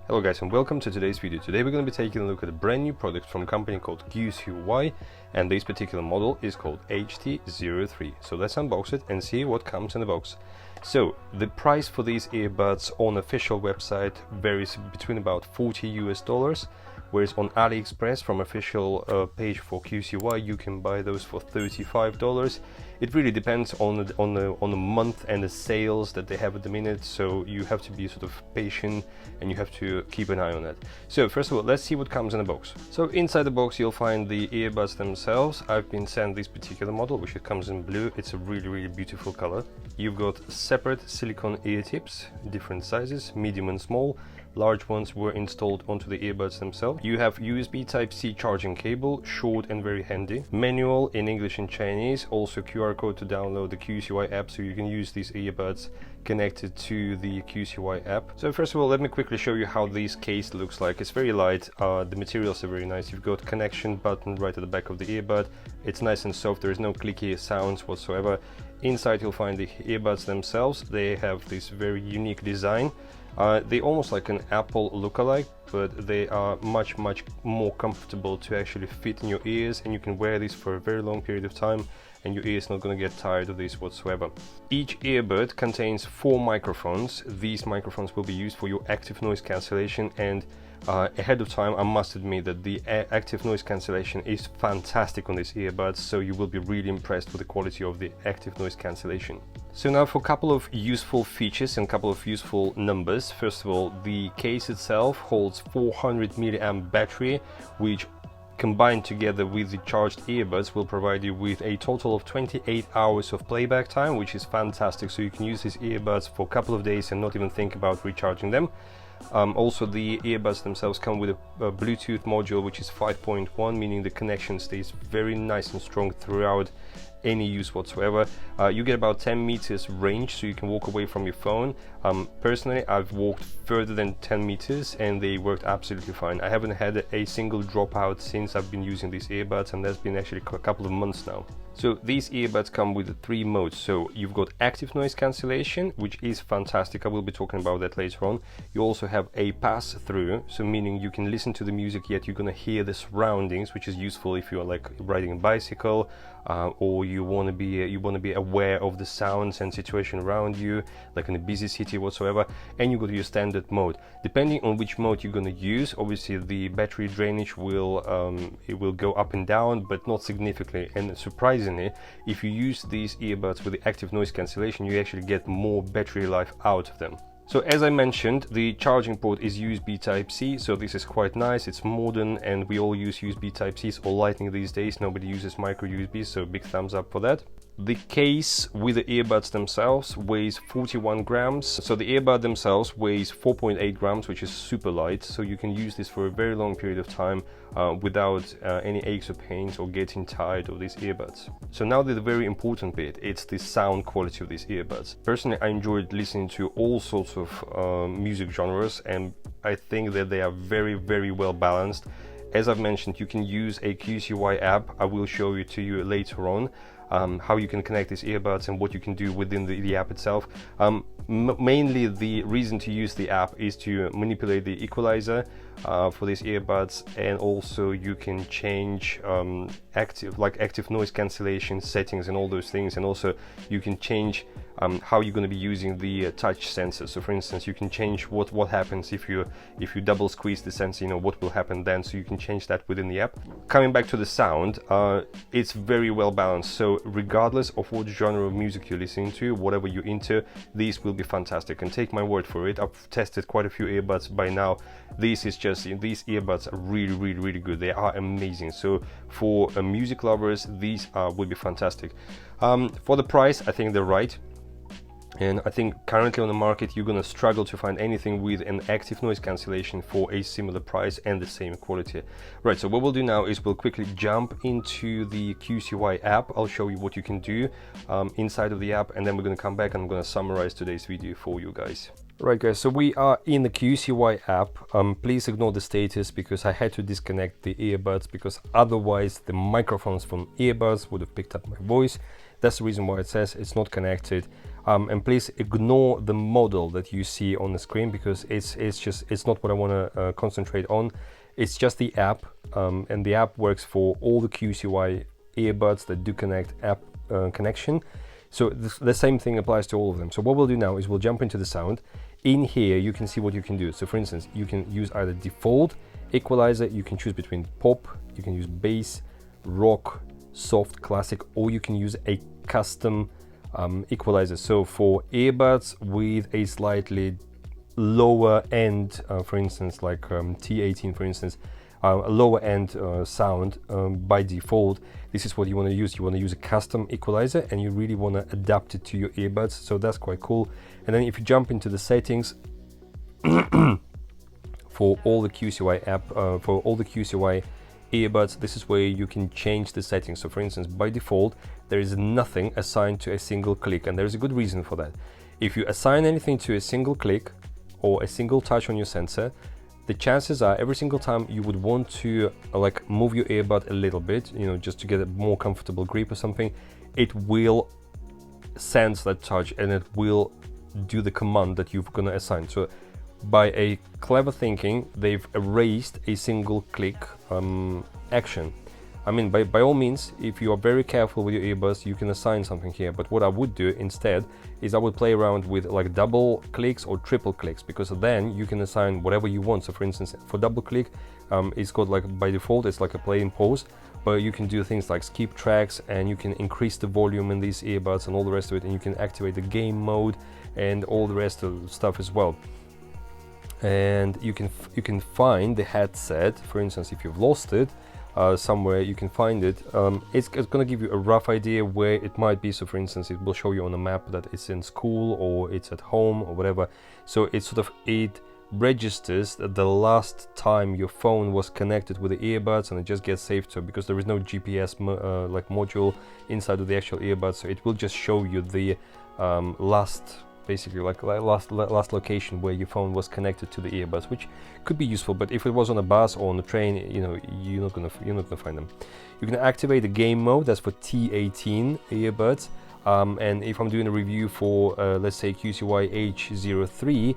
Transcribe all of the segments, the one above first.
Hello guys and welcome to today's video. Today we're going to be taking a look at a brand new product from a company called QCY, and this particular model is called HT03. So let's unbox it and see what comes in the box. So the price for these earbuds on official website varies between about $40 US, whereas on AliExpress from official page for QCY you can buy those for $35. It really depends on the month and the sales that they have at the minute, so you have to be sort of patient and you have to keep an eye on that. So first of all, let's see what comes in the box. So inside the box you'll find the earbuds themselves. I've been sent this particular model, which it comes in blue. It's a really beautiful color. You've got separate silicone ear tips, different sizes, medium and small. Large ones were installed onto the earbuds themselves. You have USB Type-C charging cable, short and very handy. Manual in English and Chinese, also QR code to download the QCY app, so you can use these earbuds connected to the QCY app. So first of all, let me quickly show you how this case looks like. It's very light, the materials are very nice. You've got connection button right at the back of the earbud. It's nice and soft, there is no clicky sounds whatsoever. Inside you'll find the earbuds themselves. They have this very unique design. They almost like an Apple lookalike, but they are much more comfortable to actually fit in your ears, and you can wear these for a very long period of time and your ears not going to get tired of this whatsoever. Each earbud contains 4 microphones. These microphones will be used for your active noise cancellation, and ahead of time I must admit that the active noise cancellation is fantastic on these earbuds, so you will be really impressed with the quality of the active noise cancellation. So now for a couple of useful features and a couple of useful numbers. First of all, the case itself holds 400 mAh battery, which combined together with the charged earbuds will provide you with a total of 28 hours of playback time, which is fantastic. So you can use these earbuds for a couple of days and not even think about recharging them. Also, the earbuds themselves come with a Bluetooth module, which is 5.1, meaning the connection stays very nice and strong throughout any use whatsoever. You get about 10 meters range, so you can walk away from your phone. Personally, I've walked further than 10 meters and they worked absolutely fine. I haven't had a single dropout since I've been using these earbuds, and that's been actually a couple of months now. So these earbuds come with 3 modes. So you've got active noise cancellation, which is fantastic. I will be talking about that later on. You also have a pass through, so meaning you can listen to the music yet you're gonna hear the surroundings, which is useful if you're like riding a bicycle, or you want to be aware of the sounds and situation around you, like in a busy city whatsoever. And you got your standard mode. Depending on which mode you're going to use, obviously the battery drainage will go up and down, but not significantly. And surprisingly, if you use these earbuds with the active noise cancellation, you actually get more battery life out of them. So as I mentioned, the charging port is USB Type-C, so this is quite nice. It's modern, and we all use USB Type-Cs or Lightning these days. Nobody uses micro USB, so big thumbs up for that. The case with the earbuds themselves weighs 41 grams. So the earbud themselves weighs 4.8 grams, which is super light. So you can use this for a very long period of time without any aches or pains or getting tired of these earbuds. So now the very important bit, it's the sound quality of these earbuds. Personally, I enjoyed listening to all sorts of music genres, and I think that they are very well balanced. As I've mentioned, you can use a QCY app. I will show you later on how you can connect these earbuds and what you can do within the app itself. Mainly the reason to use the app is to manipulate the equalizer for these earbuds, and also you can change active noise cancellation settings and all those things, and also you can change how you're going to be using the touch sensor. So for instance, you can change what happens if you double squeeze the sensor, you know what will happen then, so you can change that within the app. Coming back to the sound, it's very well balanced, so regardless of what genre of music you're listening to, whatever you're into, these will be fantastic. And take my word for it, I've tested quite a few earbuds by now. These earbuds are really good. They are amazing. So for music lovers, these will be fantastic. For the price, I think they're right. And I think currently on the market you're gonna struggle to find anything with an active noise cancellation for a similar price and the same quality. Right, so what we'll do now is we'll quickly jump into the QCY app. I'll show you what you can do inside of the app, and then we're gonna come back and I'm gonna summarize today's video for you guys. Right guys, so we are in the QCY app. Please ignore the status because I had to disconnect the earbuds, because otherwise the microphones from earbuds would have picked up my voice. That's the reason why it says it's not connected. And please ignore the model that you see on the screen, because it's not what I want to concentrate on. It's just the app, and the app works for all the QCY earbuds that do connect app connection. So the same thing applies to all of them. So what we'll do now is we'll jump into the sound. In here you can see what you can do. So for instance, you can use either default equalizer, you can choose between pop, you can use bass, rock, soft, classic, or you can use a custom equalizer. So for earbuds with a slightly lower end, for instance, like T18 for instance, a lower end sound, by default, this is what you want to use. You want to use a custom equalizer, and you really want to adapt it to your earbuds. So that's quite cool. And then if you jump into the settings for all the QCY app, for all the QCY earbuds, this is where you can change the settings. So for instance, by default there is nothing assigned to a single click, and there's a good reason for that. If you assign anything to a single click or a single touch on your sensor, the chances are every single time you would want to like move your earbud a little bit, you know, just to get a more comfortable grip or something, it will sense that touch and it will do the command that you're gonna assign. So by a clever thinking, they've erased a single click action. I mean, by all means, if you are very careful with your earbuds, you can assign something here. But what I would do instead is I would play around with like double clicks or triple clicks, because then you can assign whatever you want. So for instance, for double click, it's got like by default, it's like a play and pause, but you can do things like skip tracks, and you can increase the volume in these earbuds and all the rest of it, and you can activate the game mode and all the rest of the stuff as well. And you can find the headset, for instance, if you've lost it somewhere, you can find it. It's going to give you a rough idea where it might be. So for instance, it will show you on a map that it's in school or it's at home or whatever. So it registers the last time your phone was connected with the earbuds, and it just gets saved to, because there is no GPS like module inside of the actual earbuds, so it will just show you the last, basically like last location where your phone was connected to the earbuds, which could be useful. But if it was on a bus or on a train, you know, you're not gonna find them. You can activate the game mode, that's for T18 earbuds, and if I'm doing a review for let's say QCY HT03,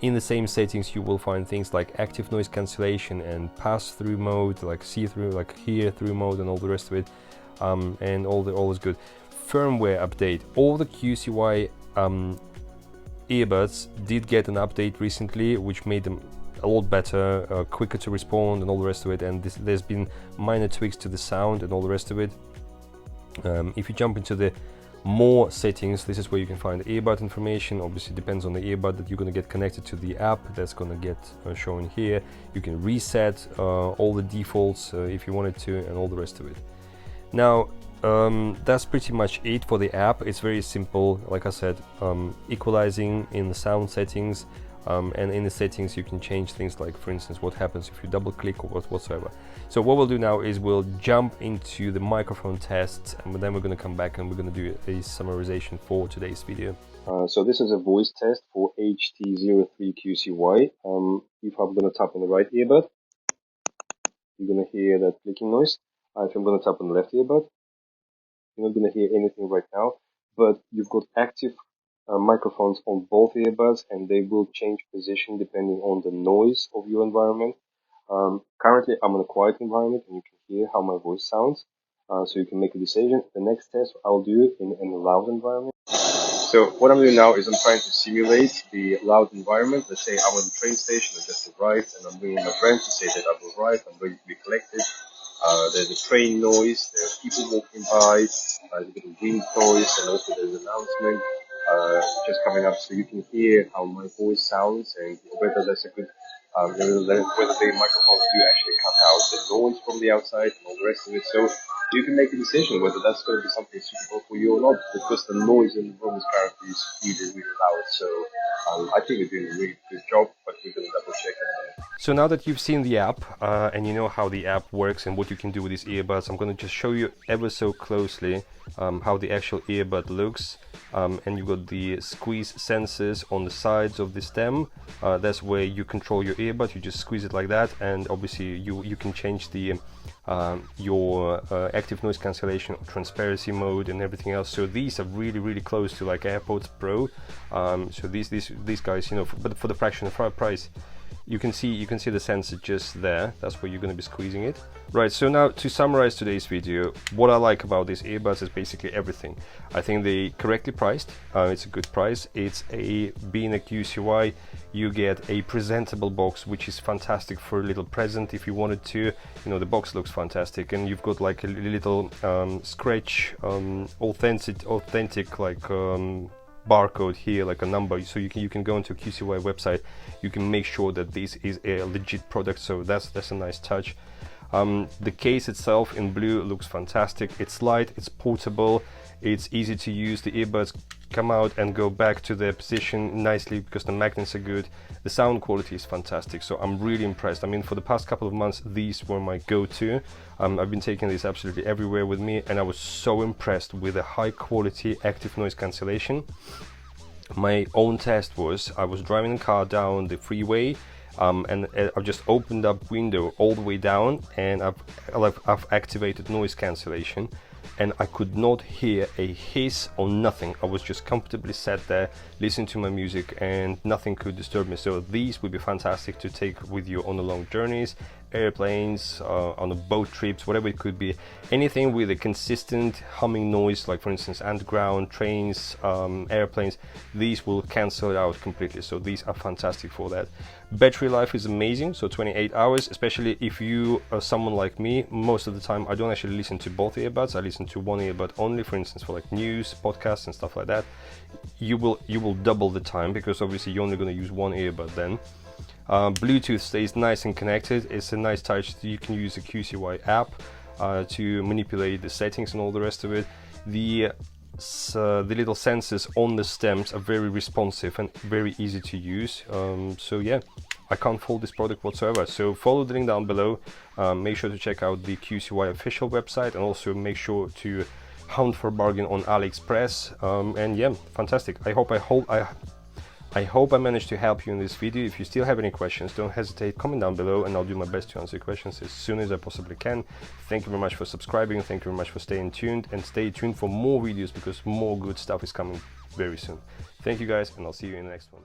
in the same settings you will find things like active noise cancellation and pass-through mode, like see-through, like hear-through mode, and all the rest of it, and all is good. Firmware update. All the QCY earbuds did get an update recently, which made them a lot better, quicker to respond, and all the rest of it. And there's been minor tweaks to the sound and all the rest of it. If you jump into the more settings, this is where you can find earbud information. Obviously depends on the earbud that you're going to get connected to the app, that's going to get shown here. You can reset all the defaults if you wanted to, and all the rest of it. Now that's pretty much it for the app. It's very simple, like I said, equalizing in the sound settings, and in the settings you can change things like, for instance, what happens if you double click or whatsoever. So what we'll do now is we'll jump into the microphone tests, and then we're going to come back and we're going to do a summarization for today's video. So this is a voice test for HT03 QCY. If I'm going to tap on the right earbud, you're going to hear that clicking noise. If I'm going to tap on the left earbud, you're not going to hear anything right now, but you've got active microphones on both earbuds, and they will change position depending on the noise of your environment. Currently I'm in a quiet environment, and you can hear how my voice sounds, so you can make a decision. The next test I'll do in a loud environment. So what I'm doing now is I'm trying to simulate the loud environment. Let's say I'm at the train station, I just arrived, and I'm bringing my friend to say that I've arrived, I'm going to be collected. There's a train noise, there are people walking by, there's a bit of wind noise, and also there's an announcement just coming up, so you can hear how my voice sounds and whether that's a good, whether the microphones do actually cut out the noise from the outside and all the rest of it. So you can make a decision whether that's going to be something suitable for you or not, because the noise in the room is currently really, really loud. So I think we're doing a really good job, but we're going to double check on that. So now that you've seen the app and you know how the app works and what you can do with these earbuds, I'm going to just show you ever so closely how the actual earbud looks. And you've got the squeeze sensors on the sides of the stem. That's where you control your earbud. You just squeeze it like that, and obviously you can change the your active noise cancellation, transparency mode, and everything else. So these are really close to like AirPods Pro. So these guys, you know, but for the fraction of price. You can see the sensor just there. That's where you're going to be squeezing it. Right, so now to summarize today's video, what I like about these earbuds is basically everything. I think they correctly priced. It's a good price. Being a QCY, you get a presentable box, which is fantastic for a little present if you wanted to. You know, the box looks fantastic, and you've got like a little scratch, authentic like barcode here, like a number, so you can go into a QCY website, you can make sure that this is a legit product. So that's a nice touch. The case itself in blue looks fantastic. It's light, it's portable, it's easy to use. The earbuds come out and go back to their position nicely because the magnets are good. The sound quality is fantastic, so I'm really impressed. I mean, for the past couple of months, these were my go-to. I've been taking these absolutely everywhere with me, and I was so impressed with the high quality active noise cancellation. My own test was, I was driving the car down the freeway, and I've just opened up window all the way down, and I've activated noise cancellation, and I could not hear a hiss or nothing. I was just comfortably sat there listening to my music, and nothing could disturb me. So these would be fantastic to take with you on the long journeys, airplanes, on the boat trips, whatever it could be. Anything with a consistent humming noise, like for instance underground, trains, airplanes, these will cancel it out completely. So these are fantastic for that. Battery life is amazing, so 28 hours, especially if you are someone like me. Most of the time I don't actually listen to both earbuds, I listen to one earbud only, for instance for like news, podcasts and stuff like that. You will double the time, because obviously you're only going to use one earbud then. Bluetooth stays nice and connected. It's a nice touch. You can use the QCY app to manipulate the settings and all the rest of it. The little sensors on the stems are very responsive and very easy to use. So yeah, I can't fault this product whatsoever. So follow the link down below. Make sure to check out the QCY official website, and also make sure to hunt for a bargain on AliExpress. And yeah, fantastic. I hope I managed to help you in this video. If you still have any questions, don't hesitate, comment down below, and I'll do my best to answer your questions as soon as I possibly can. Thank you very much for subscribing, thank you very much for staying tuned, and stay tuned for more videos, because more good stuff is coming very soon. Thank you guys, and I'll see you in the next one.